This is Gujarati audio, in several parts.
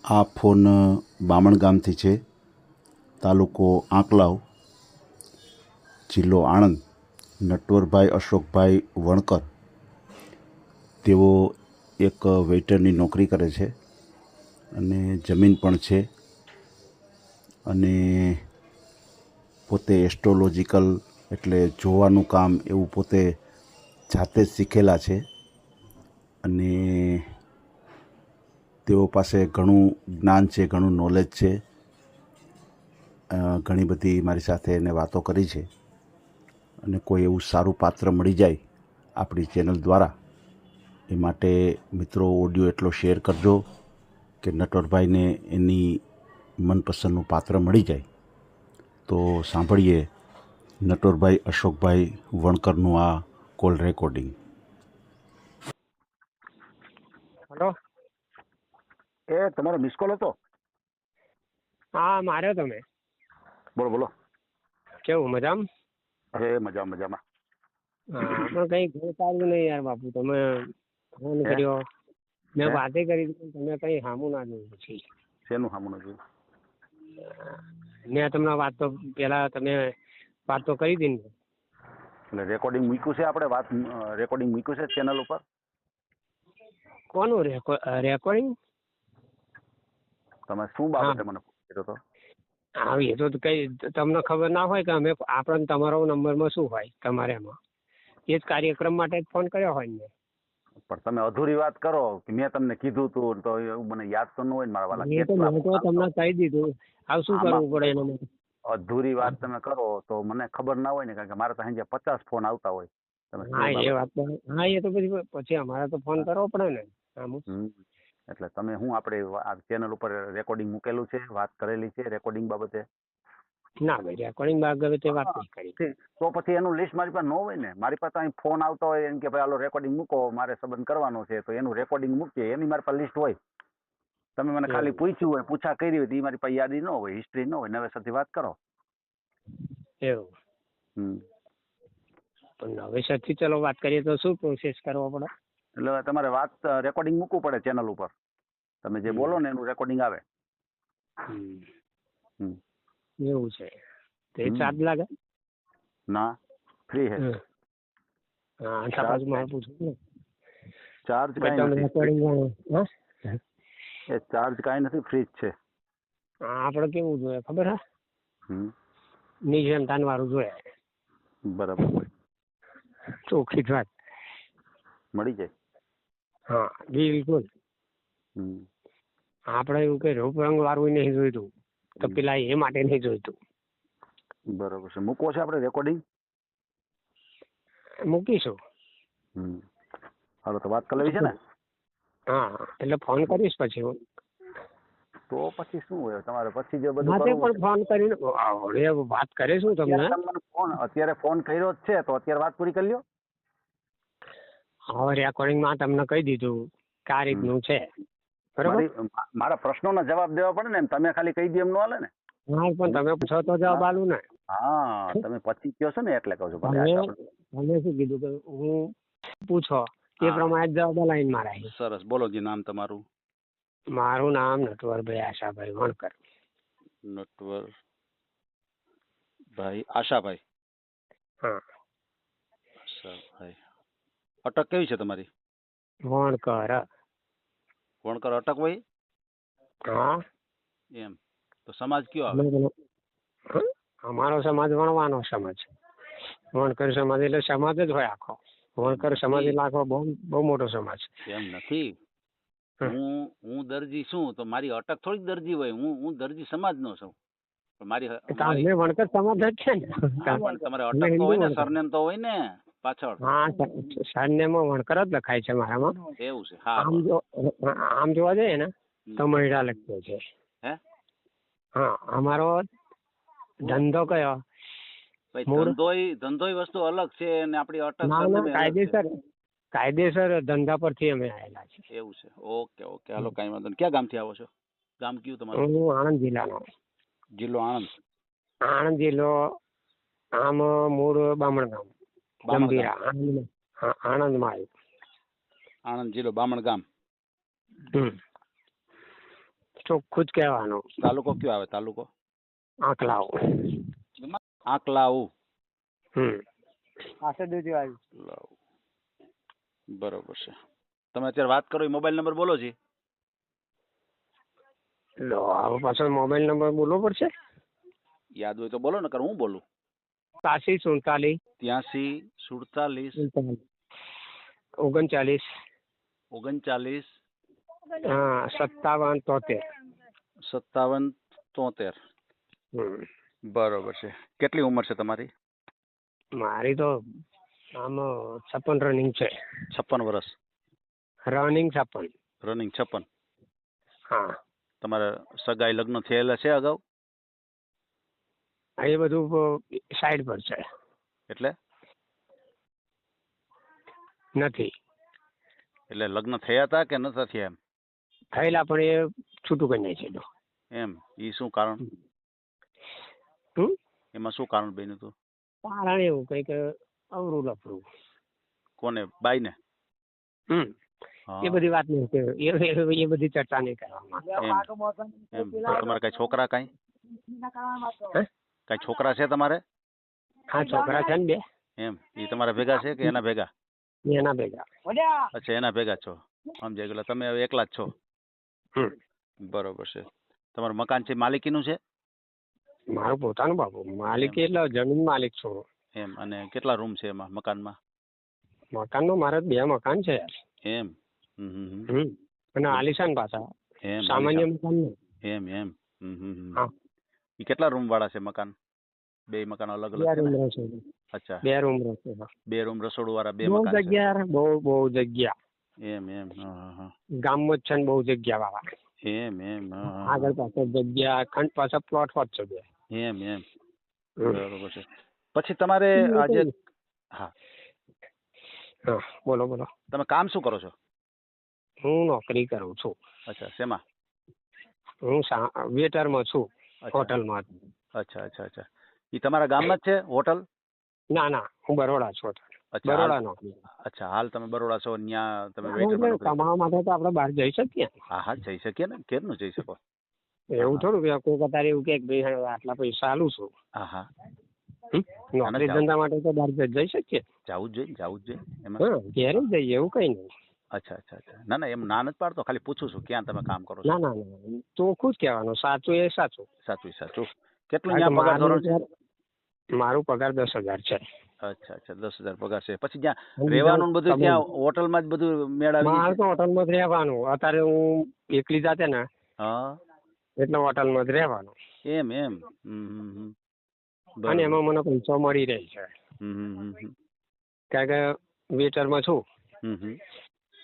આ ફોન બામણ ગામથી છે, તાલુકો આંકલાવ, જિલ્લો આણંદ. નટવરભાઈ અશોકભાઈ વણકર, તેઓ એક વેઇટરની નોકરી કરે છે અને જમીન પણ છે અને પોતે એસ્ટ્રોલોજીકલ એટલે જોવાનું કામ એવું પોતે જાતે જ શીખેલા છે અને તેઓ પાસે ઘણું જ્ઞાન છે, ઘણું નોલેજ છે. ઘણી બધી મારી સાથે એને વાતો કરી છે અને કોઈ એવું સારું પાત્ર મળી જાય આપણી ચેનલ દ્વારા એ માટે મિત્રો ઓડિયો એટલો શેર કરજો કે નટવરભાઈને એની મનપસંદનું પાત્ર મળી જાય. તો સાંભળીએ નટવરભાઈ અશોકભાઈ વણકરનું આ કોલ રેકોર્ડિંગ. હેલો. તમારો મિસ કોલ હતો? હા, માર્યો તમે. બોલો બોલો. કેવું, મજામાં? મજામાં. હા, પણ કઈ ઘર સારું નહીં યાર બાપુ. તમે ફોન કર્યો, મેં વાતે કરી હતી, તમે કઈ સામું ના જોયું. પછી શેનું સામું નથી? મેં તમને વાત તો પેલા તમે વાત તો કરી હતી ને. એટલે રેકોર્ડિંગ મૂક્યું છે, આપણે વાત રેકોર્ડિંગ મૂક્યું છે ચેનલ ઉપર. કોનું રેકોર્ડિંગ? તમે શું બાબતે મને પૂછ્યો હતો? હા, એ તો કઈ તમને ખબર ના હોય કે અમે આપણને તમારો નંબરમાં શું હોય તમારે એમાં એ જ કાર્યક્રમ માટે જ ફોન કર્યો હોય ને. પણ તમે અધૂરી વાત કરો કે મેં તમને કીધું તું, તો એવું મને યાદ તો ન હોય ને મારા વાલા. એ તો મેં તો તમને કહી દીધું. હવે શું કરવું પડે એના માટે? અધૂરી વાત તમે કરો તો મને ખબર ના હોય ને, કારણ કે મારે તો સાંજે 50 ફોન આવતા હોય. હા, એ વાત તો હા, એ તો પછી અમારે તો ફોન કરવો પડે ને. એટલે તમે હું આપણે આ ચેનલ ઉપર રેકોર્ડિંગ મૂકેલું છે, વાત કરેલી છે રેકોર્ડિંગ બાબતે? ના ભાઈ, રેકોર્ડિંગ બાબતે વાત નહીં કરી. તો પછી એનું લિસ્ટ મારી પાસે ન હોય ને. મારી પાસે અહીં ફોન આવતો હોય એમ કે ભાઈ હાલો રેકોર્ડિંગ મૂકો, મારે સંબંધ કરવાનો છે, તો એનું રેકોર્ડિંગ મૂકીએ, એની મારી પાસે લિસ્ટ હોય. તમે મને ખાલી પૂછ્યું હોય, પૂછા કરી હોય, તો એ મારી પાસે યાદી ન હોય, હિસ્ટ્રી ન હોય. નવેસરથી વાત કરો. એવું પણ નવેસરથી ચલો વાત કરીએ તો શું પ્રોસેસ કરવો પડે? એટલે તમારે વાત રેકોર્ડિંગ મૂકવું પડે ચેનલ ઉપર. તમે જે બોલો ને એનું રેકોર્ડિંગ આવે. એવું છે. તે ચાર્જ લાગે? ના, ફ્રી હે. હા, તપાસ માં પૂછું ને. ચાર્જ કાંઈ નથી. એ ચાર્જ કાંઈ નથી, ફ્રી જ છે. આપણે કેવું જોઈએ ખબર હે? નિજમતાન વાળું જોઈએ. બરાબર. ચોખ્ખી જ વાત મળી જાય. હા, બિલકુલ. આપણે એવું કે રૂપ રંગ વાળું નહીં જોઈતું, તો પેલા એ માટે નહીં જોઈતું. બરાબર છે. મૂકવો છે આપણે રેકોર્ડિંગ? મૂકીશું. હાલો, તો વાત કરી લેવી છે ને? હા, એટલે ફોન કરીશ પછી હું. તો પછી શું હોય તમારે? પછી જે બધું માથે પણ ફોન કરીને હવે વાત કરીશું તમને. અત્યારે ફોન કર્યો જ છે, તો અત્યારે વાત પૂરી કરી લ્યો. હવે રેકોર્ડિંગમાં તમને કહી દીધું કે આ રીતનું છે. બરાબર. મારા પ્રશ્નોના જવાબ દેવા પડે ને. તમે ખાલી કહી દો એમ ન હાલે ને. હા, પણ તમે પૂછો તો જવાબ આલું ને. હા, તમે પછી કહો છો ને એટલે કહું છું. તમે શું કીધું કે હું પૂછો એ પ્રમાણે જવાબ લાઈન મારા. સરસ. બોલો જી, નામ તમારું? મારું નામ નટવરભાઈ આશાભાઈ વણકર. નટવરભાઈ આશાભાઈ. હા. આશાભાઈ. અટક કેવી છે તમારી? વણકર. વણકર અટક હોય? હા. એમ તો સમાજ કયો આવે? અમારો સમાજ વણવાનો સમાજ. વણકર સમાજ એટલે સમાજ જ હોય આખો. વણકર સમાજ એટલે આખો બહુ મોટો સમાજ. એમ નથી. હું દરજી છું, તો મારી અટક થોડીક દરજી હોય. હું દરજી સમાજ નો છું. મારી વણકર સમાજ જ છે ને. તમારે અટક તો હોય ને, સરનેમ તો હોય ને પાછળ. હા, સરનેમ વણકર જ લખાય છે મારામાં. એવું છે. આમ જોવા જઈએ ને તો મહિલા લખ્યો છે. હા, અમારો ધંધો કયો? ધંધોય વસ્તુ અલગ છે અને આપણી અટક કાયદેસર ધંધા પરથી અમે આવેલા છે. એવું છે. ઓકે ઓકે, હાલો, કાંઈ વાંધો નહીં. ક્યાં ગામથી આવો છો? ગામ કયું તમારું? હું આણંદ જિલ્લાનો. જિલ્લો આણંદ? આણંદ જિલ્લો. આમ મૂળ બામણ ગામ. ગંભીરા. આણંદમાં આવ્યું. આણંદ જિલ્લો બામણ ગામ. ચોખ્ખું જ કહેવાનું. તાલુકો કયો આવે? તાલુકો આંકલાવ. આંકલાવ. લાવ. બરોબર છે. તમે અત્યારે વાત કરો એ મોબાઈલ નંબર બોલો જી. લો હવે પાછો મોબાઈલ નંબર બોલવો પડશે. યાદ હોય તો બોલો ને, કર હું બોલું. 87 83 47 39 39 હા 57 73. 57 73. બરોબર છે. કેટલી ઉંમર છે તમારી? મારી તો આમ 56 રનિંગ છે. 56 વર્ષ. રનિંગ 56. રનિંગ 56. હા તમારે સગાઈ લગ્ન થયેલા છે અગાઉ? એ બધું સાઈડ પર છે. એટલે નથી એટલે લગ્ન થયા હતા કે નતા થયા? એમ થયેલા પણ એ છૂટું કરી નાખેલું. એમ એ શું કારણ? એમાં શું કારણ બન્યું હતું? કારણ એવું કંઈક અવરું લફરું. કોને? બાઈને? એ બધી વાત નહીં એ બધી ચર્ચા નહીં કરવામાં. એમ તો તમારે કઈ છોકરા કઈ છોકરા છે તમારે? હા છોકરા છે ને 2. એમ એ તમારા ભેગા છે કે એના ભેગા? એના ભેગા. અચ્છા એના ભેગા છો. સમજાઈ ગયેલા. તમે હવે એકલા જ છો? બરોબર છે. તમારું મકાન છે માલિકીનું છે? મારું પોતાનું બાપુ. માલિક એટલે જમીન માલિક છું. એમ અને કેટલા રૂમ છે એમાં મકાનમાં? મકાનનો મારે 2 મકાન છે. એમ અને આલિશાન પાછા. એમ સામાન્ય મકાન નહીં. એમ એમ હા. એ કેટલા રૂમ વાળા છે મકાન? 2 મકાન અલગ અલગ 2 છે રૂમ ને? રહેશે. અચ્છા 2 રૂમ રહેશે. 2 રૂમ રસોડું વાળા 2 બહુ મકાન છે. જગ્યા બહુ જગ્યા. એમ એમ હા. ગામમાં જ છે ને બહુ જગ્યા વાળા. એમ એમ આગળ પાછળ જગ્યા ખંડ પાછા પ્લોટ હોત છે 2. એમ એમ બરોબર છે. પછી તમારે આજે હા બોલો બોલો. તમે કામ શું કરો છો? હું નોકરી કરું છું. અચ્છા શેમાં? હું વેટરમાં છું હોટલમાં. અચ્છા અચ્છા અચ્છા. એ તમારા ગામમાં જ છે હોટલ? ના ના હું બરોડા છું. અચ્છા બરોડા નોકરી. અચ્છા હાલ તમે બરોડા છો ત્યાં તમે વેઇટરમાં નોકરી? કમાવા માટે તો આપણે બહાર જઈ શકીએ. હા હા જઈ શકીએ ને. કેમનું જઈ શકો? એવું થોડું કે કોઈ કતાર એવું કે ભાઈ આટલા પૈસા આલું છું. હા હા નોકરી ધંધા માટે તો બહાર જઈ શકીએ. જવું જ જોઈએ એમાં. હા ઘેર જ જઈએ એવું કઈ નહીં. અચ્છા અચ્છા અચ્છા. ના ના એમ ના નથી પાડતો, ખાલી પૂછું છું ક્યાં તમે કામ કરો છો. ના ના ચોખ્ખું જ કહેવાનું. સાચું એ સાચું. સાચું. કેટલું ત્યાં પગાર ધોરણ છે? મારું પગાર 10,000 છે. અચ્છા 10,000 પગાર છે. પછી જ્યાં રહેવાનું બધું ત્યાં હોટલમાં જ બધું મેળવી? મારે તો હોટલમાં જ રહેવાનું. અત્યારે હું એકલી જાતે ને હા એટલે હોટલમાં જ રહેવાનું. એમ અને એમાં મને પૈસા મળી રહે છે. કારણ કે વેટરમાં છું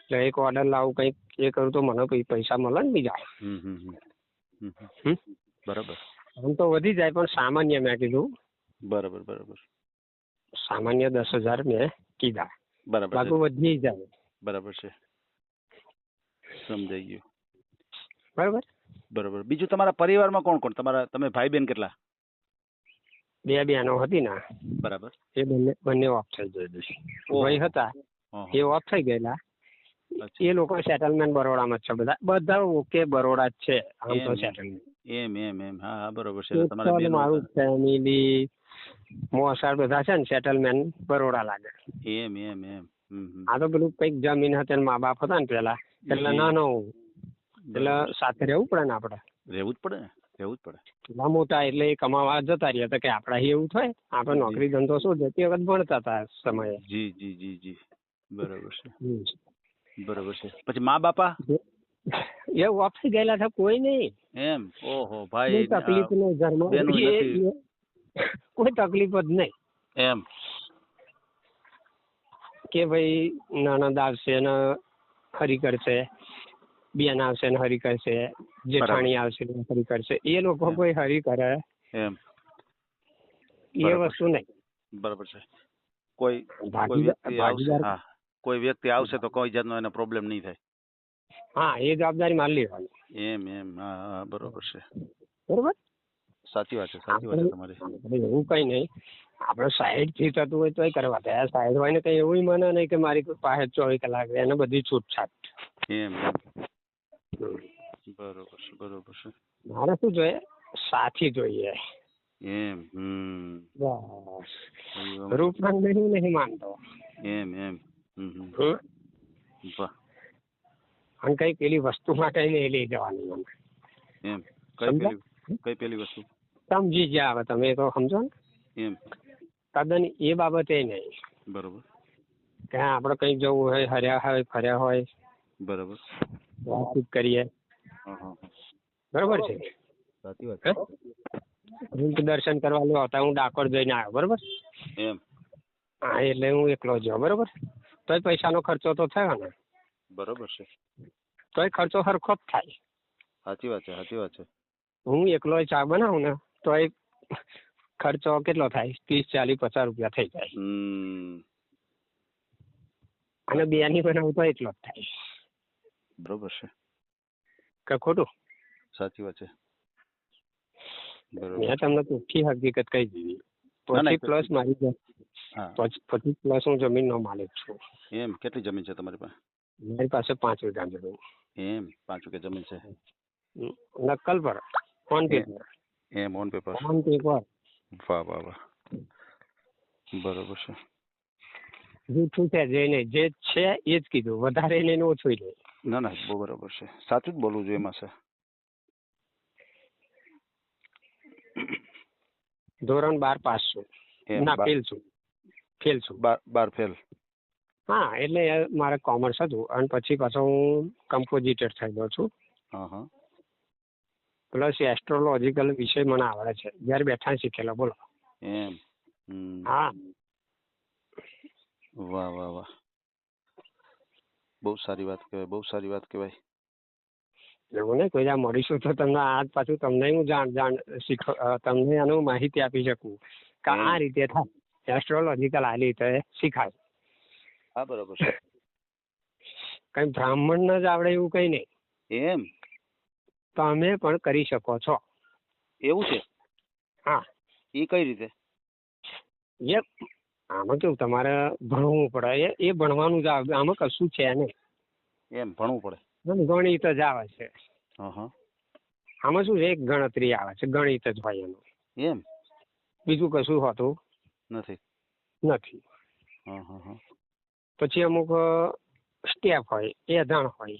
એટલે એક ઓર્ડર લાવું કંઈક એ કરું તો મને પૈસા મળે ને બીજા. બરાબર. આમ તો વધી જાય પણ સામાન્ય મેં કીધું. બરાબર. સામાન્ય 10,000 મેં કીધા. બરાબર બાકી વધી જાય. બરાબર છે. સમજાઈ ગયું. બરાબર. બીજું તમારા પરિવારમાં કોણ કોણ? તમે ભાઈ બહેન કેટલા? 2 બહેનો હતી ને. બરાબર. એ બંને ઓફ થઈ ગયેલી. ભાઈ હતા એ ઓફ થઈ ગયેલા. એ લોકો સેટલમેન્ટ બરોડામાં જ છે. બધા ઓકે બરોડા જ છે આમ તો સેટલમેન્ટ. એમ હા બરોબર છે. તમારે મારું ફેમિલી મોસાળ બધા છે ને સેટલમેન્ટ બરોડા લાગે. એમ આ તો પેલું કઈક જમીન હતી મા બાપ હતા ને પેલા એટલે નાનો એટલે સાથે રહેવું પડે ને આપણે. રહેવું જ પડે. એટલા મોટા એટલે એ કમાવા જતા રહ્યા હતા કે આપડા એવું થાય. આપણે નોકરી ધંધો શું છે તે વખત ભણતા હતા સમયે. જી બરોબર છે. પછી મા બાપા એ ઓફિસ ગયેલા છે કોઈ નહીં. એમ ઓહો ભાઈ તકલીફ નહીં ઘરમાં. કોઈ તકલીફ જ નહીં. એમ કે ભાઈ નણંદ આવશે ને હરી કરશે, બેન આવશે ને હરી કરશે, જેઠાણી આવશે ને હરી કરશે. એ લોકો કોઈ હરી કરે એમ એ વસ્તુ નહીં. બરાબર છે. કોઈ વ્યક્તિ આવશે તો કોઈ જાતનો એને પ્રોબ્લેમ નહીં થાય. હા એ જવાબદારી મારી લેવાની. એમ હા બરોબર છે. બરોબર. સાચી વાત છે તમારી. એવું કઈ નહીં. આપણે સાઈડ થી થતું હોય તોય કરવા દે. સાઈડ હોય ને કઈ એવું મને નહીં કે મારી પાસે 24 કલાક એને બધી છૂટછાટ. એમ બરોબર. છે બરોબર છે. મારે શું જોઈએ? સાથી જોઈએ. એમ બસ. એવું રૂપરંગ નહીં માનતો. એમ એમ હમ? વાહ અને કઈ પેલી વસ્તુ માટે નહીં લઈ જવાની મને. એમ સમજ્યા? કઈ પેલી વસ્તુ સમજી ગયા હવે તમે તો સમજો ને. એમ તદ્દન એ બાબતે નહીં. બરોબર ત્યાં આપણે કઈ જવું હોય, હર્યા હોય, ફર્યા હોય, બરોબર વાતચીત કરીએ, હા. બરોબર છે. સાચી વાત હે? હું દર્શન કરવા લો હતા, હું ડાકોર જઈને આવ્યો, બરોબર. એમ હા, એટલે હું એકલો જ બરોબર. તોય પૈસાનો ખર્ચો તો થયો ને. બરોબર છે. તોય ખર્ચો સરખો જ થાય. સાચી વાત છે સાચી વાત છે. હું એકલો ચા બનાવું ને તોય ખર્ચો કેટલો થાય? 30, 40, 50 રૂપિયા થઈ જાય. અને બેની બનાવું તો એટલો જ થાય. બરોબર છે કે ખોટું? સાચી વાત છે. બરોબર મેં તમને ચોખ્ખી હકીકત કહી દીધી. ના, ના, 25 પ્લસ મારી હા 25 પ્લસ હું જમીનનો માલિક છું. એમ કેટલી જમીન છે તમારી પાસે? મારી પાસે 5 વીઘા જમીન. એમ 5 વીઘા જમીન છે. નકલ પર, ઓન પેપર. એમ ઓન પેપર. On paper. વાહ વાહ વાહ બરોબર છે. જૂઠું છે જે નહીં, જે છે એ જ કીધું, વધારે નહીં ને ઓછું નહીં. ના ના બહુ બરાબર છે, સાચું જ બોલવું જોઈએ એમાં છે. ધોરણ 12 પાસ છું. એમ ના, ફેલ છું. ફેલ છું. 12 ફેલ. હા, એટલે મારે કોમર્સ હતું અને પછી પાછો હું કમ્પોઝિટર થઈ ગયો છું. હા પ્લસ એસ્ટ્રોલોજીકલ વિષય મને આવડે છે, ઘેર બેઠા શીખેલો. બોલો. એમ હા. વાહ વાહ વાહ બહુ સારી વાત કહેવાય, બહુ સારી વાત કહેવાય. એવું નહીં, કોઈ મળીશું તો તમને આ પાછું તમને હું તમને આનું માહિતી આપી શકું કે આ રીતે થાય, એસ્ટ્રોલોજીકલ આ રીતે શીખાય. હા બરોબર છે. કઈ બ્રાહ્મણ જ આવડે એવું કઈ નહીં. એમ તમે પણ કરી શકો છો. એવું છે? હા. એ કઈ રીતે? એ આમાં કેવું, તમારે ભણવું પડે. એ ભણવાનું જ આવે, આમાં કશું છે નહીં. એમ ભણવું પડે? ગણિત જ આવે છે. હા. આમાં શું છે, એક ગણતરી આવે છે, ગણિત જ હોય એનું. એમ બીજું કશું હોતું નથી. હા. પછી અમુક સ્ટેપ હોય, એ અજાણ હોય.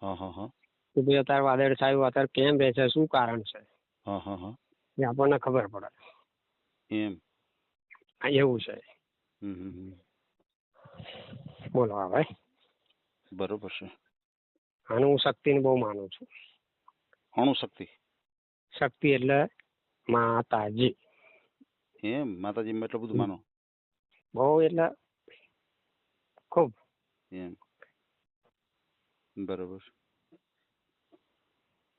હા. કે ભાઈ અત્યારે વાદળ છાયું, અત્યારે કેમ રહે છે, શું કારણ છે, હા. એ આપણને ખબર પડે. એમ આ એવું છે. બોલો હવે. બરોબર છે. અને હું શક્તિને બહુ માનું છું. અણુશક્તિ? શક્તિ એટલે માતાજી. એમ માતાજી એટલું બધું માનો? બહુ એટલે ખૂબ. એમ બરોબર.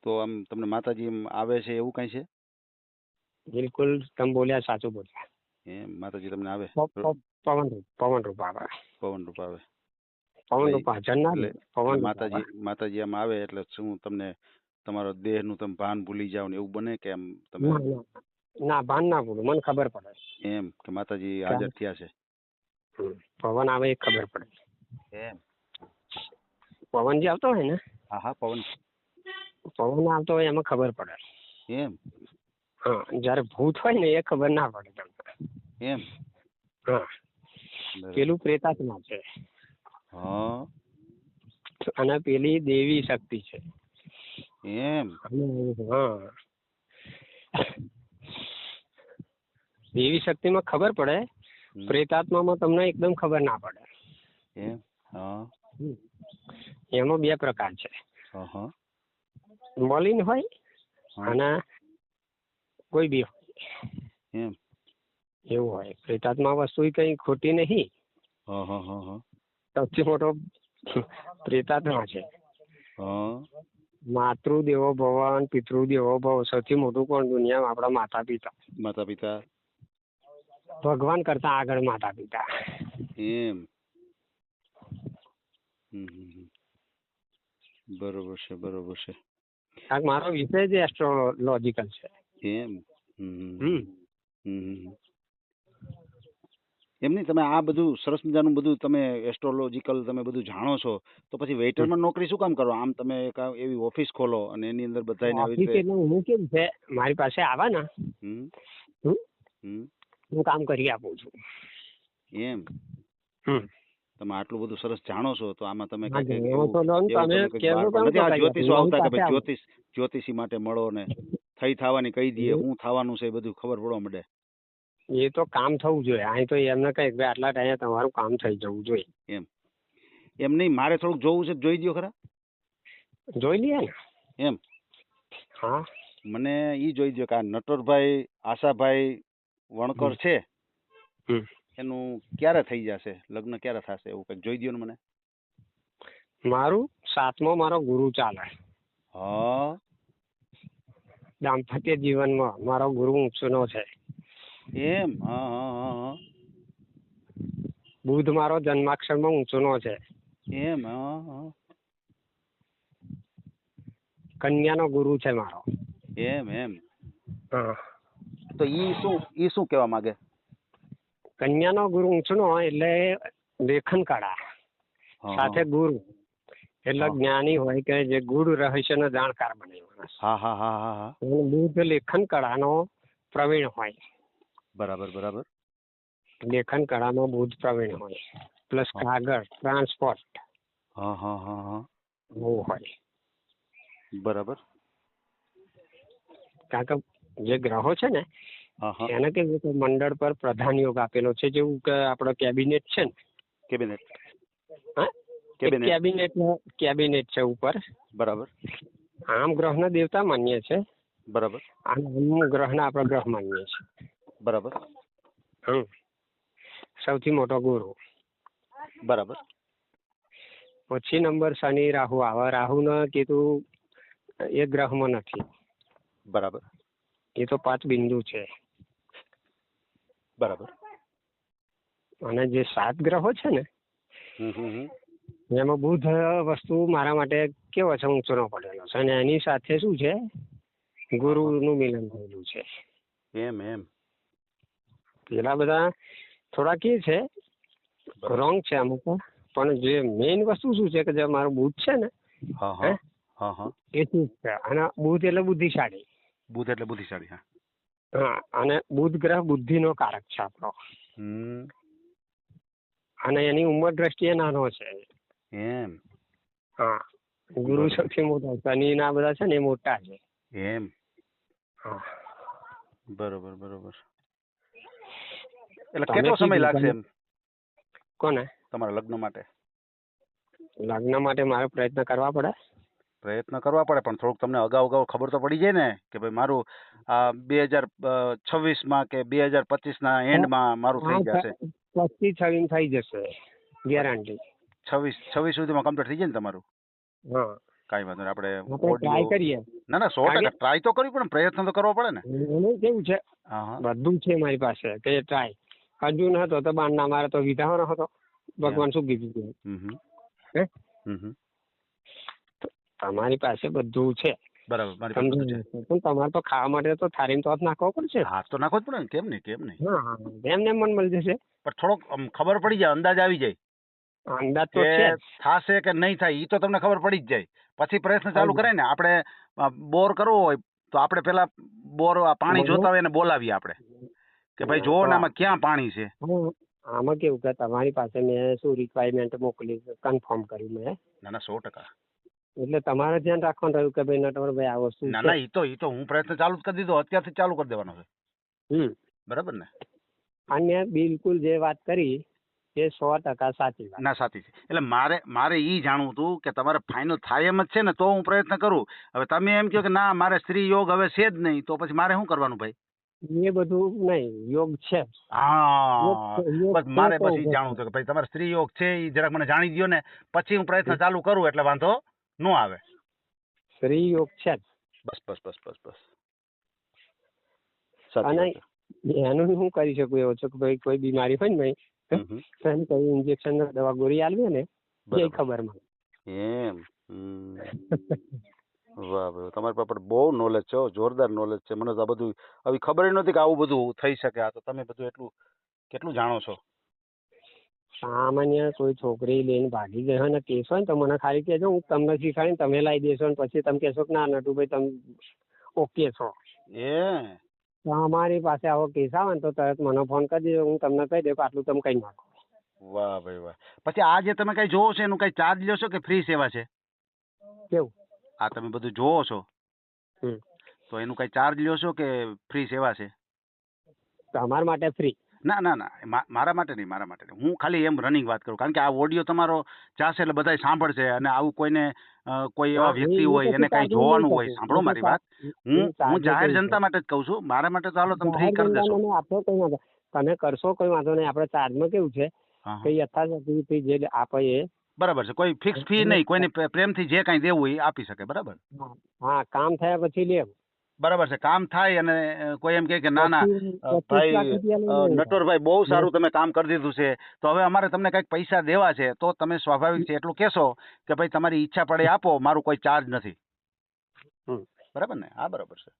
તો આમ તમને માતાજી એમ આવે છે એવું કઈ છે? બિલકુલ, તમે બોલ્યા સાચું બોલ્યા. એમ માતાજી તમને આવે? પવન રૂપ આવે. પવન રૂપ આવે? પવન રૂપ હાજર ના એટલે પવન માતાજી આમ આવે એટલે શું તમને તમારો દેહ નું તમે ભાન ભૂલી જાવ ને એવું બને કે આમ તમે? ના, ભાન ના ભૂલું, મને ખબર પડે. એમ કે માતાજી હાજર થયા છે? પવન આવે એ ખબર પડે. એમ પવન જે આવતો હોય ને? હા પવન આવતો હોય એમાં ખબર પડે. એમ હા, જયારે ભૂત હોય ને એ ખબર ના પડે તમને. એમ હા, પેલું પ્રેતાત્મા છે. હા. અને પેલી દેવી શક્તિ છે. એમ હા, દેવી શક્તિમાં ખબર પડે, પ્રેતાત્મામાં તમને એકદમ ખબર ના પડે. એમ હા. એમાં 2 પ્રકાર છે. મલિન હોય અને કોઈ બી હોય. એમ એવું હોય. પ્રેતાત્મા વસ્તુ કઈ ખોટી નહીં. સૌથી મોટો પ્રેતાત્મા છે. માતૃદેવો ભવ અને પિતૃદેવો ભવ. સૌથી મોટું કોણ દુનિયામાં? આપણા માતા પિતા. ભગવાન કરતા આગળ માતા પિતા. એમ બરોબર છે. મારો વિષય જ એસ્ટ્રોલોજીકલ છે. એમ એમ નહીં, તમે આ બધું સરસ મજાનું બધું તમે એસ્ટ્રોલોજીકલ તમે બધું જાણો છો, તો પછી વેઇટરમાં નોકરી શું કામ કરો? આમ તમે એક એવી ઓફિસ ખોલો અને એની અંદર બધાને આવી ઓફિસ રીતે. એટલે હું કેવું છે, મારી પાસે આવે ને હમ હું હમ હું કામ કરી આપું છું. એમ હમ. તમે આટલું બધું સરસ જાણો છો, તો આમાં તમે હા, કંઈક જાણો એવું તો લો ને એવું તમે તમે કંઈક કહેવું બાળપણ તો નથી આ કરી જ્યોતિષો આપું. આવતા કે મારી ભાઈ પાસે જ્યોતિષી માટે મળો ને થઈ થવાની કહી દઈએ, આવો. શું થવાનું છે એ બધું ખબર પડવા માંડે. એ તો કામ થવું જોઈએ. અહીં તો એમને કઈ કે આટલા ટાઈમે તમારું કામ થઈ જવું જોઈએ. એમ એમ નહીં, મારે થોડુંક જોવું છે, જોઈ દો ખરા. જોઈ લઈએ ને. એમ હા. મને ઈ જોઈ દો કે આ નટવરભાઈ આશાભાઈ વણકર છે, હમ. એનું ક્યારે થઈ જશે, લગ્ન ક્યારે થશે, એવું કંઈક જોઈ દો ને મને. મારું 7મો મારો ગુરુ ચાલે. હા દાંપત્ય જીવનમાં મારો ગુરુ ઊંચનો છે. એમ હા હા હા હા બુધ મારો જન્માક્ષરમાં ઊંચનો છે. એમ હા હા કન્યાનો ગુરુ છે મારો. એમ એમ હા. તો ઈ શું કહેવા માંગે? કન્યાનો ગુરુ ઊંચનો એટલે લેખન કળા હા સાથે ગુરુ એટલે હા જ્ઞાની હોય કે જે ગુરુ રહસ્યનો જાણકાર બને માણસ. હા હા હા હા હા અને બુધ લેખન કળાનો પ્રવીણ હોય. બરાબર બરાબર લેખન કળામાં બુધ પ્રવીણ હોય. પ્લસ હા કાગળ ટ્રાન્સપોર્ટ હા હા હા હા એવું હોય. બરાબર કારણ કે જે ગ્રહો છે ને હા હા એને કેવું કે મંડળ પર પ્રધાન યોગ આપેલો છે, જેવું કે આપણો કેબિનેટ છે ને. કેબિનેટ હા, એક કેબિનેટ છે ઉપર. બરાબર આમ ગ્રહના દેવતા માનીએ છે બરાબર અને આમ ગ્રહના આપણે ગ્રહ માનીએ છીએ. બરાબર સૌથી મોટો ગુરુ. બરાબર પછી નંબર શનિ રાહુ આવે. રાહુ ને કીધું એ ગ્રહમાં નથી, બરાબર એ તો 5 બિંદુ છે. બરાબર અને જે 7 ગ્રહો છે ને હમ હમ હમ એમાં બુધ વસ્તુ મારા માટે કેવો છે, ઊંચો પડેલો છે. અને એની સાથે શું છે, ગુરુનું મિલન થયેલું છે. એમ એમ પેલા બધા થોડા કે છે બરાબર રોંગ છે અમુક, પણ જે મેઇન વસ્તુ શું છે કે જે મારું બુધ છે ને હા હે હા હા હા એ ચીજ છે. અને બુધ એટલે બુદ્ધિશાળી. બુધ એટલે બુદ્ધિશાળી. હા હા. અને બુધ ગ્રહ બુદ્ધિનો કારક છે આપણો. હમ અને એની ઉંમર દ્રષ્ટિએ નાનો છે. એમ હા. ગુરુ બરોબર સૌથી મોટા. શનિ ના બધા છે ને એ મોટા છે. એમ હા. બરોબર બરોબર. એટલે તમે કેટલો સમય કીધું લાગશે તમે એમ કોને તમારા લગ્ન માટે? લગ્ન માટે મારે પ્રયત્ન કરવા પડે. પ્રયત્ન કરવા પડે, પણ થોડુંક તમને અગાઉ ખબર તો પડી જાય ને કે ભાઈ મારું આ 2026 કે 2025 એન્ડમાં મારું થઈ જશે. 25-26 થઈ જશે ગેરંટી. 26 સુધીમાં કમ્પ્લીટ થઈ જાય ને તમારું? હા. કાંઈ વાંધો નહીં, આપણે આપણે ટ્રાય ઓડિયો. કરીએ. ના 100% ટ્રાય તો કરવી પડે, પ્રયત્ન તો કરવો પડે ને. એને કેવું છે હા હા બધું છે મારી પાસે કે ટ્રાય. અર્જુન હતો તો બાણ ના મારે તો વિધાવાનો હતો. ભગવાન શું કીધું હતું? હમ હે હમ તમારી પાસે બધું છે. બરાબર, મારી પાસે બધું છે. પણ તમારે તો ખાવા માટે તો થારીને તો નાખવો પડશે. હાથ તો નાખવો જ પડે ને, કેમ નહીં. હા. એમને મન મળી જશે. પણ થોડોક ખબર પડી જાય, અંદાજ આવી જાય અંદાજ તો કે છે જ. થાશે કે નહીં થાય, એ તો તમને ખબર પડી જ જાય. પછી પ્રયત્ન ચાલુ હમ. કરે ને. આપણે બોર કરવો હોય તો આપણે પેલા પાણી મને જોતા હોય ને બોલાવીએ આપણે કે ભાઈ જુઓ ને આમાં ક્યાં પાણી છે. આમાં કેવું કે તમારી પાસે મેં શું રિક્વાયરમેન્ટ મોકલી કન્ફર્મ કર્યું મેં. ના 100%. એટલે તમારે ધ્યાન રાખવાનું રહ્યું કે ભાઈ નટવરભાઈ આ વસ્તુ ના છે. ઈ તો હું પ્રયત્ન ચાલુ જ કરી દીધો, અત્યારથી ચાલુ કરી દેવાનો છે. બરાબર ને? અને બિલકુલ જે વાત કરી એ 100% સાચી વાત. ના સાચી છે. એટલે મારે ઈ જાણવું હતું કે તમારે ફાઇનલ થાય એમ જ છે ને તો હું પ્રયત્ન કરું. હવે તમે એમ કહો કે ના મારે સ્ત્રી યોગ હવે છે જ નહીં, તો પછી મારે શું કરવાનું ભાઈ? એ બધું નહીં, યોગ છે. હા, યોગ બસ છે મારે તો બસ ઈ જાણવું હતું કે ભાઈ તમારે સ્ત્રી યોગ છે, ઈ જરાક મને જાણી દ્યો ને, પછી હું પ્રયત્ન ચાલુ કરું એટલે વાંધો ન આવે. સ્ત્રી યોગ છે જ. બસ. અને સાચી વાત એનું હું કરી શકું એવો છું કે ભાઈ કોઈ બીમારી હોય ને ભાઈ તો એને કઈ ઇન્જેક્શન દવા ગોળી આલવી ને એ ખબર મને. એમ વાહ ભાઈ, તમારી પાસે બહુ નોલેજ છે, જોરદાર નોલેજ છે. મને તો આ બધું આવી ખબર નહોતી કે આવું બધું થઈ શકે. આ તો તમે બધું એટલું કેટલું જાણો છો. સામાન્ય કોઈ છોકરી લઈને ભાગી ગઈ હોય ને કેસ હોય ને તો મને ખાલી કહેજો, હું તમને શીખવાડીને તમે લાવી દેશો ને પછી તમે કહેશો કે ના નટુભાઈ તમે ઓકે છો. એ તો અમારી પાસે આવો કેસ આવે ને તો તરત મને ફોન કરી દેજો, હું તમને કહી દઉં કે આટલું તમે કહી નાખો. વાહ ભાઈ વાહ. પછી આ જે તમે કઈ જોવો છો એનું કઈ ચાર્જ લ્યો છો કે ફ્રી સેવા છે? કેવું? આ તમે બધું જોવો છો હમ. તો એનું કઈ ચાર્જ લ્યો છો કે ફ્રી સેવા છે? તમારા માટે ફ્રી. ના ના ના, મારા માટે નહીં, મારા માટે નહીં. હું ખાલી એમ રનિંગ વાત કરું, કારણ કે આ ઓડિયો તમારો જાશે એટલે બધા સાંભળશે, અને આવું કોઈને કોઈ એવા વ્યક્તિ હોય એને કઈ જોવાનું હોય, સાંભળો મારી વાત, હું જાહેર જનતા માટે જ કહું છું. મારા માટે તો હાલો તમે ફ્રી કરી દેશો. આપો કઈ વાંધો, તમે કરશો કોઈ વાંધો નહીં. આપણે ચાર્જમાં કેવું છે હા, કે યથાશક્તિ જે આપે એ બરાબર છે. કોઈ ફિક્સ ફી નહીં, કોઈને પ્રેમથી જે કાંઈ દેવું હોય એ આપી શકે. બરાબર. હા, કામ થયા પછી લે. બરાબર છે. કામ થાય અને કોઈ એમ કહે કે ના ના ભાઈ નટવરભાઈ બહુ સારું તમે કામ કરી દીધું છે, તો હવે અમારે તમને કંઈક પૈસા દેવા છે, તો તમે સ્વાભાવિક છે એટલું કહેશો કે ભાઈ તમારી ઈચ્છા પડે આપો, મારું કોઈ ચાર્જ નથી. બરાબર ને? હા, બરાબર છે.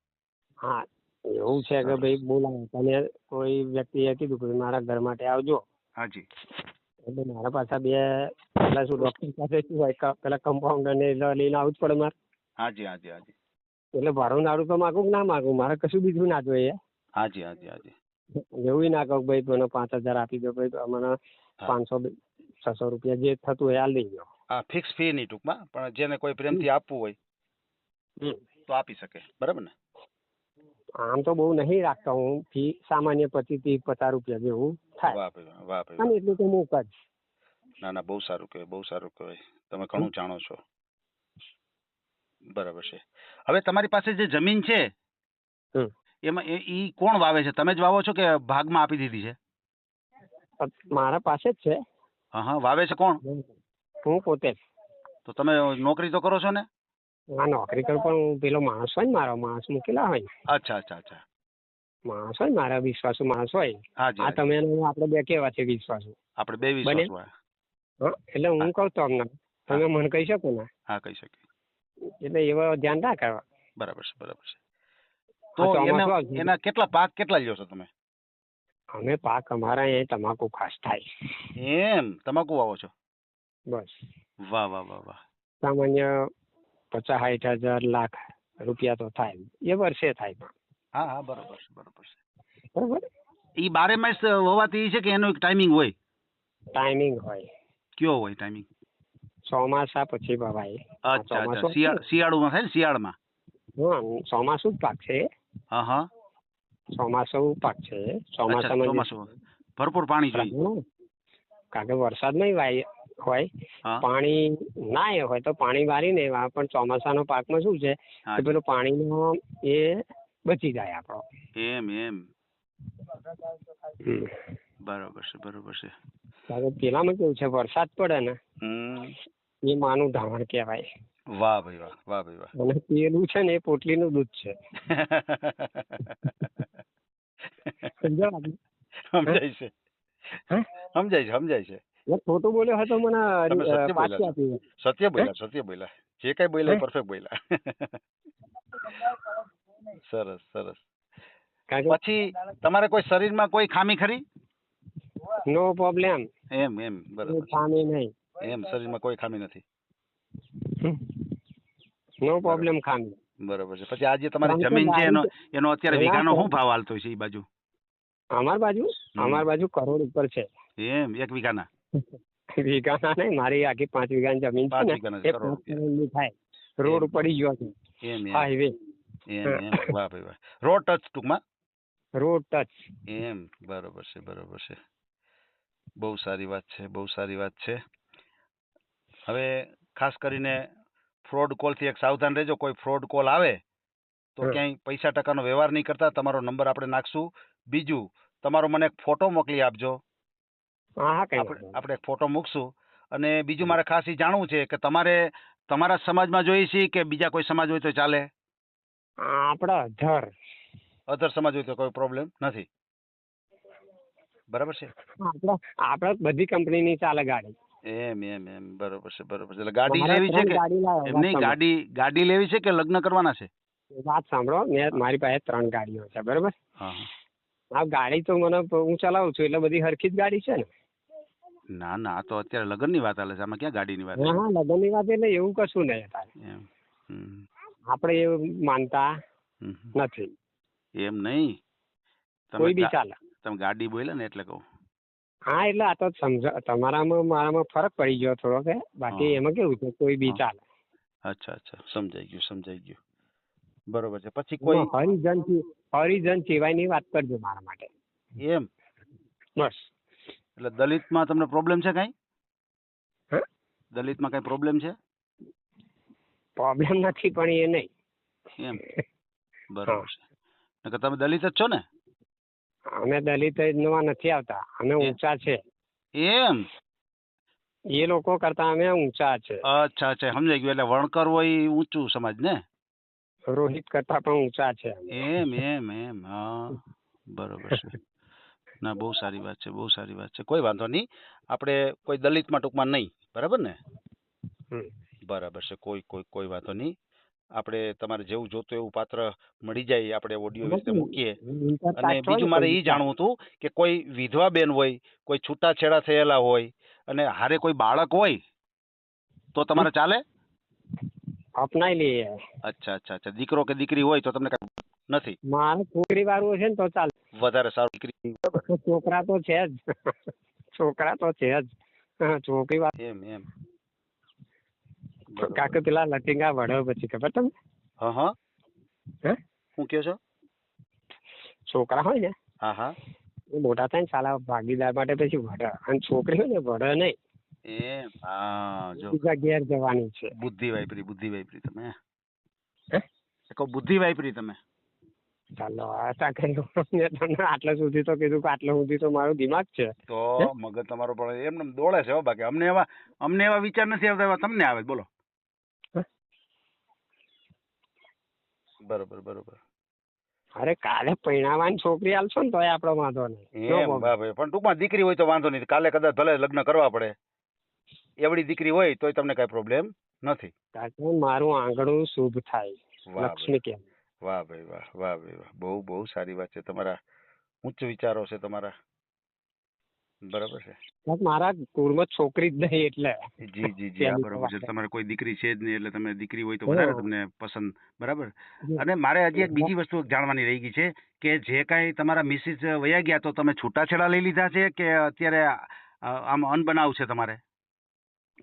હા, એવું છે કે ભાઈ બોલાવો, તમે કોઈ વ્યક્તિએ કીધું કે મારા ઘર માટે આવજો. હાજી. એટલે મારા પાછા બે પેલા શું ડોક્ટર પાસે શું હોય, પેલા કમ્પાઉન્ડર ને લઈને આવવું જ પડે મારે. હાજી હાજી હાજી. એટલે ભાડું નાડું તો માગું કે ના માગું, મારે કશું બીજું ના જોઈએ. હાજી હાજી હાજી. એવું ના કહું ભાઈ મને 5,000 આપી દો, ભાઈ મને 500-600 રૂપિયા જે થતું હોય આ લઈ ગયો. હા, ફિક્સ ફી નહીં ટૂંકમાં, પણ જેને કોઈ પ્રેમથી આપવું હોય તો આપી શકે. બરાબર ને? આમ તો બહુ નહીં રાખતા હું, ફી સામાન્ય 25-50 રૂપિયા જેવું થાય. વાહ ભાઈ વાહ ભાઈ. અને એટલું તો મૂક જ. ના ના, બહુ સારું કહેવાય, બહુ સારું કહેવાય. તમે ઘણું જાણો છો. બરાબર છે. હવે તમારી પાસે જે જમીન છે એમાં ઈ કોણ વાવે છે? તમે જ વાવો છો કે ભાગમાં આપી દીધી છે? મારા પાસે જ છે. હા હા, વાવે છે કોણ? હું પોતે જ. તો તમે નોકરી તો કરો છો ને? હા, નોકરી કરું, પણ હું પેલો માણસ હોય ને, મારો માણસ મૂકેલા હોય. અચ્છા અચ્છા અચ્છા. માણસ હોય ને, મારા વિશ્વાસુ માણસ હોય. હાજી. આ તમે આપણે બે કેવા છે વિશ્વાસુ? આપણે બે વિશ્વાસુ. હા, એટલે હું કહું તો અમને તમે મને કહી શકો ને? હા, કહી શકીએ. એટલે એવા ધ્યાન રાખવા. બરાબર છે, બરાબર છે. તો એના કેટલા પાક કેટલા લ્યો છો તમે? અમે પાક અમારા અહીંયા તમાકુ ખાસ થાય. એમ? તમાકુ વાવો છો? બસ. વાહ વાહ વાહ વાહ. સામાન્ય 50-60 હજાર લાખ રૂપિયા તો થાય એ વર્ષે થાય. પણ હા હા, બરોબર છે, બરોબર છે. બરોબર. એ 12 માસ હોવાથી છે કે એનો એક ટાઈમિંગ હોય? ટાઈમિંગ હોય. કયો હોય ટાઈમિંગ? ચોમાસા પછી વવાય. અચ્છા અચ્છા. શિયાળુમાં થાય ને? શિયાળામાં? હા, ચોમાસું જ પાક છે. હા હા, ચોમાસું પાક છે. ચોમાસામાં ભરપૂર પાણી જોઈએ, કારણ કે વરસાદ નહીં વાય હોય, પાણી ના એ હોય તો પાણી વારી નહીં વાય, પણ ચોમાસાનો પાકમાં શું છે કે પેલું પાણીનો એ બચી જાય આપણો. એમ એમ. બરોબર છે, બરોબર છે. કારણ કે પેલામાં કેવું છે, વરસાદ પડે ને એ માનું ધાવણ કહેવાય. વાહ ભાઈ વાહ, વાહ ભાઈ વાહ. અને પેલું છે ને એ પોટલીનું દૂધ છે. સમજાય છે, સમજાય છે, સમજાય છે. ખોટું બોલ્યો હોય તો મને પાછી આપી. સત્ય બોલ્યા, સત્ય બોલ્યા. જે કઈ બોલ્યા પરફેક્ટ બોલ્યા. સરસ સરસ. પછી તમારે કોઈ શરીરમાં કોઈ ખામી ખરી? નો પ્રોબ્લેમ. એમ એમ, બરાબર. ખામી નહીં. એમ, શરીરમાં કોઈ ખામી નથી. નો પ્રોબ્લેમ ખામી. બરોબર છે. પછી આ જે તમારી જમીન છે એનો અત્યારે વીઘાનો શું ભાવ હાલતો છે એ બાજુ? અમાર બાજુ કરોડ ઉપર છે. એમ? એક વીઘાના? વીઘાના નહીં, મારી આખી 5 વીઘાની જમીન છે ને એ 5 કરોડની થાય. રોડ પડી ગયો છે. એમ એમ. હાઈવે. એમ એમ. વાહ ભાઈ વાહ. રોડ ટચ ટૂંકમાં? Road touch. એમ, બરોબર છે, બરોબર છે. બહુ સારી વાત છે, બહુ સારી વાત છે. હવે ખાસ કરીને ફ્રોડ કોલ થી એક સાવધાન રહેજો. કોઈ ફ્રોડ કોલ આવે તો ક્યાંય પૈસા ટકાનો વ્યવહાર નહીં કરતા. તમારો નંબર આપણે નાખશું. બીજું, તમારો મને એક ફોટો મોકલી આપજો. આપણે એક ફોટો મૂકશું. અને બીજું મારે ખાસ એ જાણવું છે કે તમારે તમારા સમાજમાં જોઈએ છે કે બીજા કોઈ સમાજ હોય તો ચાલે? આપણા અધર સમાજ હોય તો કોઈ પ્રોબ્લેમ નથી. બરાબર છે. આપણે બધી કંપનીની ચાલે ગાડી. એમ એમ એમ, બરોબર છે, બરોબર છે. એટલે ગાડી લેવી છે કે એમ નહીં, ગાડી લેવી છે કે લગ્ન કરવાના છે? વાત સાંભળો, મારી પાસે 3 ગાડીઓ છે. બરોબર. હા, ગાડી તો મને હું ચલાવું છું એટલે બધી હરખી જ ગાડી છે ને. ના ના, આ તો અત્યારે લગ્નની વાત હાલે છે, આમાં ક્યાં ગાડીની વાત હા છે? હા, લગ્નની વાત એટલે એવું કશું નહીં તારે. એમ. હમ. આપણે એવું માનતા હમ. નથી. એમ નહીં, કોઈ બી ચાલે. તમે ગાડી બોલ્યા ને એટલે કહું. હા એટલે આ તો તમારામાં મારામાં ફરક પડી ગયો થોડો કે બાકી હા. એમાં કેવું છે કોઈ બી હા. ચાલે. અચ્છા અચ્છા, સમજાઈ ગયું. બરોબર છે. પછી કોઈ હરિજન સિવાયની વાત કરજો મારા માટે. એમ બસ. એટલે દલિતમાં તમને પ્રોબ્લેમ છે કાંઈ? હા? દલિતમાં કાંઈ પ્રોબ્લેમ છે? પ્રોબ્લેમ નથી પણ એ એમ. નહીં. બરોબર છે. નકર તમે દલિત જ છો ને? અમે દલિત નો નથી આવતા, અમે ઊંચા છે. એમ. એ લોકો કરતા અમે ઊંચા છે. અચ્છા અચ્છા, સમજાઈ ગયું. એટલે વણકર હોય ઈ ઊંચું સમાજ ને? રોહિત કરતા પણ ઊંચા છે અમે. એમ. હા, બરોબર છે. ના, બહુ સારી વાત છે. કોઈ વાંધો નહીં. આપણે કોઈ દલિતમાં ટૂંકમાં નહીં, બરાબર ને? હમ. બરાબર છે. કોઈ વાંધો નહીં. આપણે તમારે જેવું જોતું એવું પાત્ર મળી જાય, આપણે ઓડિયો એવી રીતે મૂકીએ. અને બીજું મારે એ જાણવું હતું કે કોઈ વિધવા બેન હોય, કોઈ છૂટાછેડા થયેલા હોય અને હારે કોઈ બાળક હોય તો તમારે ચાલે? અપનાવી લઈએ. અચ્છા. દીકરો કે દીકરી હોય તો તમને કાંઈ નથી? મારે છોકરી વાળું છે ને તો ચાલે. વધારે સારું. દીકરી છોકરા તો છે જ. છોકરી વાળું એમ. કાકે પેલા લટિંગા વડે પછી ખબર તમને? હા. હે? શું કહો છો? છોકરા હોય ને હા. એ મોટા થાય ને સાલા ભાગીદાર માટે પછી વડે, અને છોકરી હોય ને વડે નહીં. એમ. હા, જો બીજા ઘેર જવાની છે. બુદ્ધિ વાપરી તમે. હે? કહો બુદ્ધિ વાપરી તમે. ચાલો આશા કર્યું મેં તમને આટલા સુધી તો કીધું કે આટલા સુધી તો મારું દિમાગ છે. તો મગજ તમારો પણ એમને દોડે છે હો, બાકી અમને એવા વિચાર નથી આવતા, એવા તમને આવે. બોલો. બરોબર. અરે કાલે પૈણાવાની છોકરી આલશો ને તોય આપણો વાંધો નહીં. એમ ભાઈ, પણ ટૂંકમાં દીકરી હોય તો વાંધો નહીં. કાલે કદાચ ભલે લગ્ન કરવા પડે, એવડી દીકરી હોય તોય તમને કઈ પ્રોબ્લેમ નથી. કારણ મારું આંગણું શુભ થાય. લક્ષ્મી કેમ. વાહ ભાઈ વાહ. બહુ સારી વાત છે. તમારા ઉચ્ચ વિચારો છે તમારા. બરાબર છે. મારા કુળમાં છોકરી જ નહીં એટલે. જી હા, બરોબર છે. તમારે કોઈ દીકરી છે જ નહીં એટલે તમે દીકરી હોય તો વધારે તમને પસંદ. બરાબર. અને મારે હજી એક બીજી વસ્તુ જાણવાની રહી ગઈ છે કે જે કાંઈ તમારા મિસિસ વયા ગયા તો તમે છૂટાછેડા લઈ લીધા છે કે અત્યારે આમ અનબનાવ છે તમારે?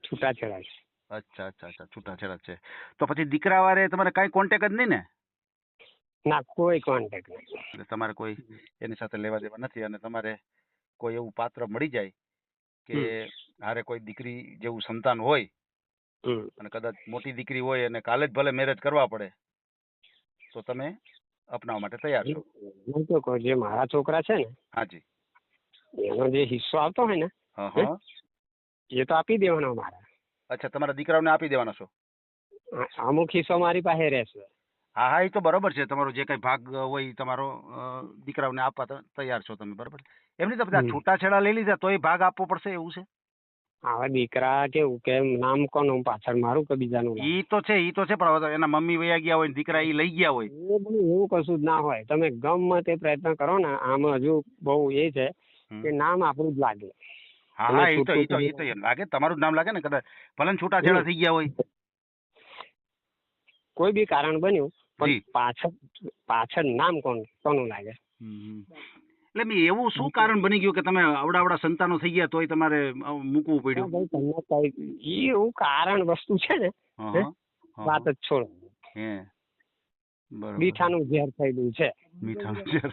છૂટાછેડા છે. અચ્છા, છૂટાછેડા છે. તો પછી દીકરા વારે તમારે કાંઈ કોન્ટેક્ટ જ નહીં ને? ના, કોઈ કોન્ટેક્ટ નહીં. એટલે તમારે કોઈ એની સાથે લેવા દેવા નથી, અને તમારે કોઈ એવું પાત્ર મળી જાય કે હારે કોઈ દીકરી જેવું સંતાન હોય અને કદાચ મોટી દીકરી હોય અને કાલે જ ભલે મેરેજ કરવા પડે તો તમે અપનાવવા માટે તૈયાર છો? હું તો કહું, જે મારા છોકરા છે ને, હાજી, એનો જે હિસ્સો આવતો હોય ને એ તો આપી દેવાનો મારે. અચ્છા, તમારા દીકરાઓને આપી દેવાના છો? અમુક હિસ્સો મારી પાસે રહેશે. હા, એ તો બરોબર છે. તમારો જે કઈ ભાગ હોય તમારો દીકરાઓને આપવા તૈયાર છો તમે, બરોબર. એમની તો બધા છૂટાછેડા લઈ લીધા તોય ભાગ આપવો પડશે એવું છે? હવે દીકરા કેવું કે નામ કોનું પાછળ, મારું કે બીજાનું? ઈ તો છે પણ હવે એના મમ્મી વયા ગયા હોય, દીકરા ઈ લઈ ગયા હોય, એ બધું એવું કશું જ ના હોય. તમે ગમે તે પ્રયત્ન કરો ને, આમાં હજુ બહુ એ છે કે નામ આપણું જ લાગે. હા, એ તો એમ લાગે, તમારું જ નામ લાગે ને. કદાચ ભલે છૂટાછેડા થઈ ગયા હોય, કોઈ બી કારણ બન્યું પણ પાછળ નામ કોનું લાગે? એટલે મેં એવું શું કારણ બની ગયું કે તમે આવડા સંતાનો થઈ ગયા તોય તમારે મૂકવું પડ્યું? ભાઈ તમને કઈ એવું કારણ વસ્તુ છે ને, વાત જ છોડો. મીઠાનું ઝેર થયેલું છે. મીઠાનું ઝેર.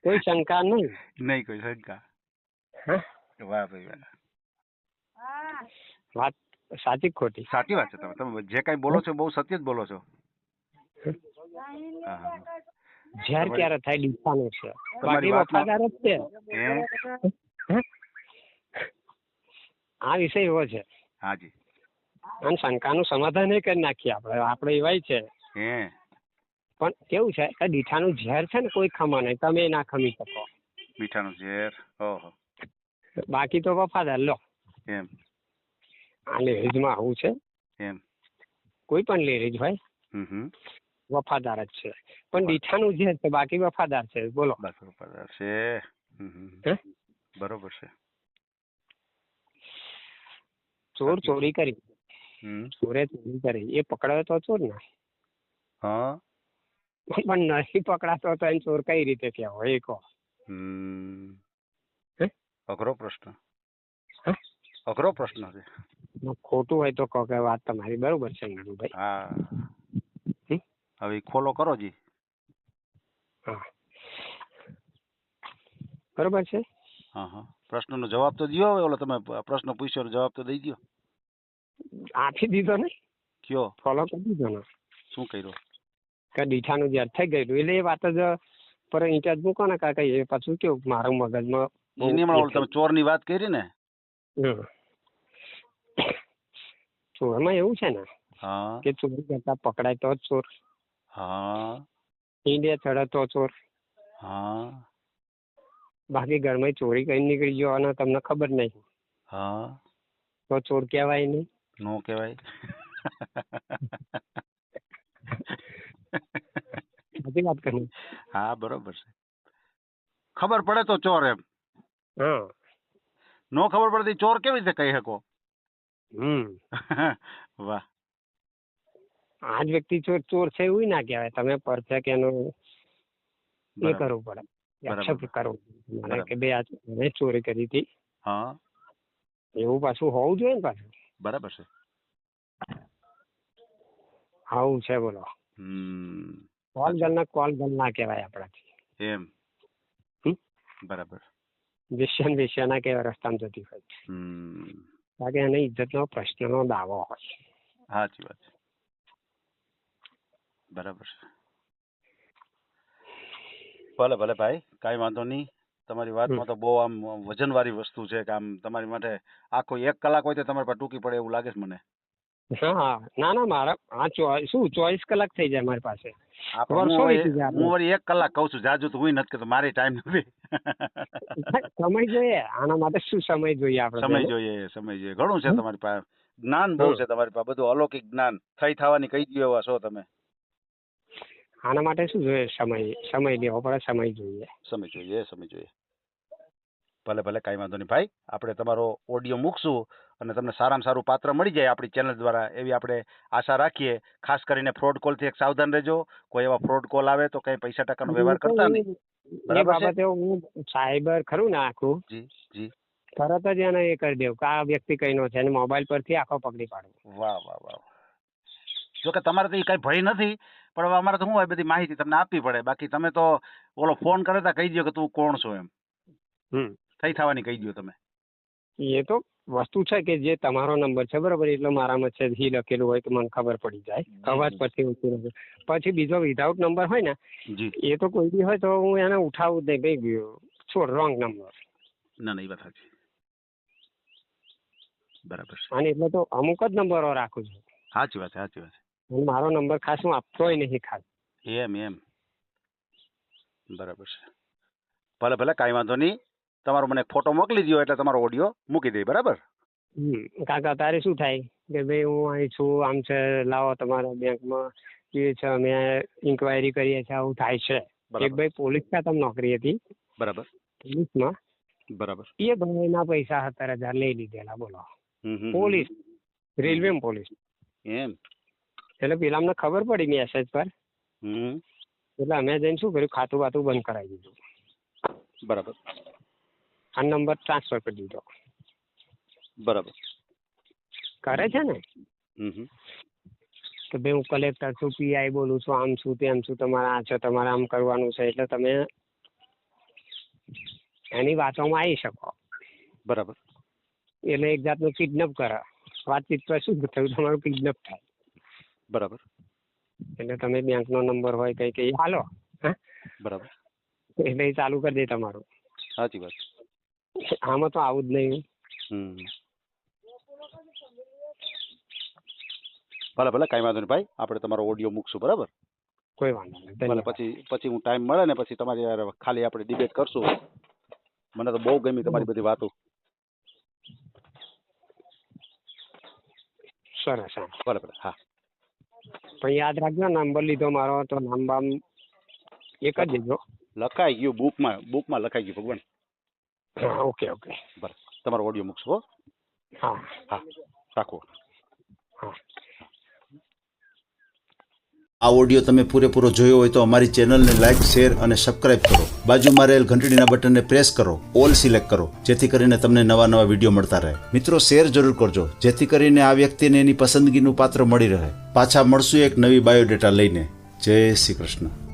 કોઈ શંકા નહીં કોઈ શંકા. વાહ ભાઈ વાહ. વાત સાચી ખોટી? સાચી વાત છે. તમે જે કઈ બોલો છો બહુ સત્ય જ બોલો છો. ઝેર ક્યારે થાય? ડીસાનું છે, બાકી વફાદાર જ છે. આ વિષય એવો છે. હાજી. અને શંકાનું સમાધાન એ કરી નાખીએ આપણે એવાય છે. પણ કેવું છે કે દીઠાનું ઝેર છે ને, કોઈ ખમા નહીં, તમે ના ખમી શકો. મીઠાનું ઝેર. ઓહો. બાકી તો વફાદાર લો. એમ. આ લેરીઝમાં આવું છે. એમ. કોઈ પણ લેરીઝ હોય વફાદાર જ છે, પણ દીઠાનું ઝેર છે, બાકી વફાદાર છે. બોલો. વફાદાર છે. હે બરોબર છે. ચોર ચોરી કરી, ચોરે ચોરી કરી, એ પકડાયો તો ચોર ને, હા પણ નહીં પકડાતો તો એને ચોર કઈ રીતે કહેવાય એ કહો. હે? અઘરો પ્રશ્ન, હે? અઘરો પ્રશ્ન છે. ખોટું હોય તો કહો કે વાત તમારી બરોબર છે નાનુભાઈ. હા હમ? હવે ખોલો કરો જી. હા બરોબર છે. હા હા, પ્રશ્નનો જવાબ તો દો. હવે ઓલો તમે પ્રશ્ન પૂછ્યો જવાબ તો દઈ દો. આપી દીધો ને, કયો ફોલો કરી દીધો ને. શું કર્યો? કે દીઠાનું જ્યાં થઈ ગયું એટલે એ વાત જ પર ઇન્ચાર્જ મૂકો ને કાકા, એ પાછું કેવું મારું મગજમાં બહુ એની હમણાં ઓલું તમે ચોરની વાત કરી ને. હમ. ચોરમાં એવું છે ને હા કે ચોરી કરતા પકડાય તો જ ચોર, હા ઈંડે ચડે તો ચોર, હા બાકી ઘરમાં ચોરી કરીને નીકળી ગયો અને તમને ખબર નહીં હા, તો ચોર કહેવાય નહીં. નો કહેવાય. સાચી વાત કરી. હા બરોબર છે. ખબર પડે તો ચોર એમ, હા. નો ખબર પડતી ચોર કેવી રીતે કહી શકો? વાહ. આ જ વ્યક્તિ ચોર ચોર છે એવું ના કહેવાય. તમે પરફેક્ટ એનું એ કરવું પડે, એક્સેપ્ટ કરવું પડે કે બે આ મેં ચોરી કરી હતી, હા એવું પાછું હોવું જોઈએ ને પાછું. બરાબર છે. આવું છે બોલો. કોલ ગર્લ ના કહેવાય આપણાથી. એમ બરાબર. વેશ્યા ના કહેવાય રસ્તામાં જતી હોય, કારણ કે એને ઇજ્જતનો પ્રશ્નનો દાવો હોય. સાચી વાત છે. બરાબર છે. ભલે ભલે ભાઈ, કાંઈ વાંધો નહીં. તમારી વાતમાં તો બહુ આમ વજનવાળી વસ્તુ છે કે આમ તમારી માટે આખો 1 કલાક હોય તો તમારી પાસે ટૂંકી પડે એવું લાગે છે મને. હા ના ના, મારા આ શું 24 કલાક થઈ જાય મારી પાસે. હું વળી 1 કલાક કહું છું, જાજુ તો હું નથી કહેતો, મારી ટાઈમ નથી. સમય જોઈએ આના માટે. શું સમય જોઈએ આપણે? સમય જોઈએ ઘણું છે તમારી પાસે, જ્ઞાન બહુ છે તમારી પાસે, બધું અલૌકિક જ્ઞાન થવાની કહી દો એવા છો તમે. આના માટે શું જોઈએ? સમય લેવો પડે, સમય જોઈએ. સમય જોઈએ. ભલે ભલે, કાંઈ વાંધો નહીં ભાઈ. આપણે તમારો ઓડિયો મૂકશું અને તમને સારામાં સારું પાત્ર મળી જાય આપણી ચેનલ દ્વારા એવી આપણે આશા રાખીએ. ખાસ કરીને ફ્રોડ કોલથી એક સાવધાન રહેજો. કોઈ એવા ફ્રોડ કોલ આવે તો કંઈ પૈસા ટકાનો વ્યવહાર કરતા નહીં. એ બાબતે હું સાયબર ખરું ને આખું, જી જી, તરત જ એને એ કરી દેવું કે આ વ્યક્તિ કઈનો છે, અને મોબાઈલ પરથી આખો પકડી પાડું. વાહ વાહ વાહ. જો કે તમારે તો એ કઈ ભય નથી, પણ હવે અમારે તો શું હોય, બધી માહિતી તમને આપવી પડે. બાકી તમે તો ઓલો ફોન કરે તો કહી દો કે તું કોણ છો એમ. થવાની કહી દો તમે. એ તો વસ્તુ છે કે જે તમારો નંબર છે બરોબર, એટલે મારામાં છે ઈ લખેલું હોય તો મને ખબર પડી જાય. અવાજ પછી પછી બીજો વિધાઉટ નંબર હોય ને, એ તો કોઈ બી હોય તો હું એને ઉઠાવું જ નહીં, ભાઈ છોડ, રોંગ નંબર. ના એ વાત સાચી. બરાબર છે. અને એટલે તો અમુક જ નંબરો રાખું છું. સાચી વાત. અને મારો નંબર ખાસ હું આપતોય નહીં ખાસ. એમ બરાબર છે. ભલે ભલે, કાંઈ વાંધો નહીં. તમારો મને ફોટો મોકલી દો એટલે તમારો ઓડિયો મૂકી દઈ. બરાબર. કાકા તારે શું થાય કે ભાઈ હું અહીં છું, આમ છે, લાવો તમારા બેંકમાં એ છે, અમે ઇન્કવાયરી કરીએ છીએ, આવું થાય છે. એક ભાઈ પોલીસ ખાતામાં નોકરી હતી. બરાબર. પોલીસમાં. બરાબર. એ ભાઈના પૈસા 17,000 લઈ લીધેલા, બોલો. Police, railway police. એમ એટલે પેલા અમને ખબર પડી મેસેજ પર, એટલે અમે જઈને શું કર્યું, ખાતું બાતું બંધ કરાવી દીધું. બરાબર. આ નંબર ટ્રાન્સફર કરી દીધો. બરાબર. કરે છે ને કે ભાઈ હું કલેક્ટર છું, પીઆઈ બોલું છું, આમ છું, તેમ છું, તમારે આ છે, તમારે આમ કરવાનું છે, એટલે તમે એની વાતોમાં આવી શકો. બરાબર. એટલે એક જાતનું કિડનેપ કરે. વાતચીત પર શું થયું, તમારું કિડનેપ થાય. બરાબર. એટલે તમે બેંકનો નંબર હોય કઈ હાલો, બરાબર, એટલે એ ચાલુ કરી દે તમારું. સાચી વાત. આમાં તો આવું જ નહીં. ભલે ભલે, કાંઈ વાંધો નહીં ભાઈ. આપણે તમારો ઓડિયો મૂકશું. બરાબર. કોઈ વાંધો નહીં. ભલે, પછી હું ટાઈમ મળે ને પછી તમારી યાર ખાલી આપણે ડિબેટ કરશું. મને તો બહુ ગમી તમારી બધી વાતો. સરસ. ભલે ભલે. હા, પણ યાદ રાખજો, નંબર લીધો મારો તો નામ બામ એક જ દેજો. લખાઈ ગયું બુકમાં લખાઈ ગયું. ભગવાન હા ઓકે ઓકે. બરાબર, તમારો ઓડિયો મૂકશો હો. હા હા, રાખો. હા. આ ઓડિયો તમે પૂરેપૂરો જોયો હોય તો અમારી ચેનલને લાઇક, શેર અને સબસ્ક્રાઇબ કરો. બાજુમાં રહેલ ઘંટડીના બટનને પ્રેસ કરો, ઓલ સિલેક્ટ કરો, જેથી કરીને તમને નવા નવા વિડીયો મળતા રહે. મિત્રો શેર જરૂર કરજો, જેથી કરીને આ વ્યક્તિને એની પસંદગીનું પાત્ર મળી રહે. પાછા મળશું એક નવી બાયોડેટા લઈને. જય શ્રી કૃષ્ણ.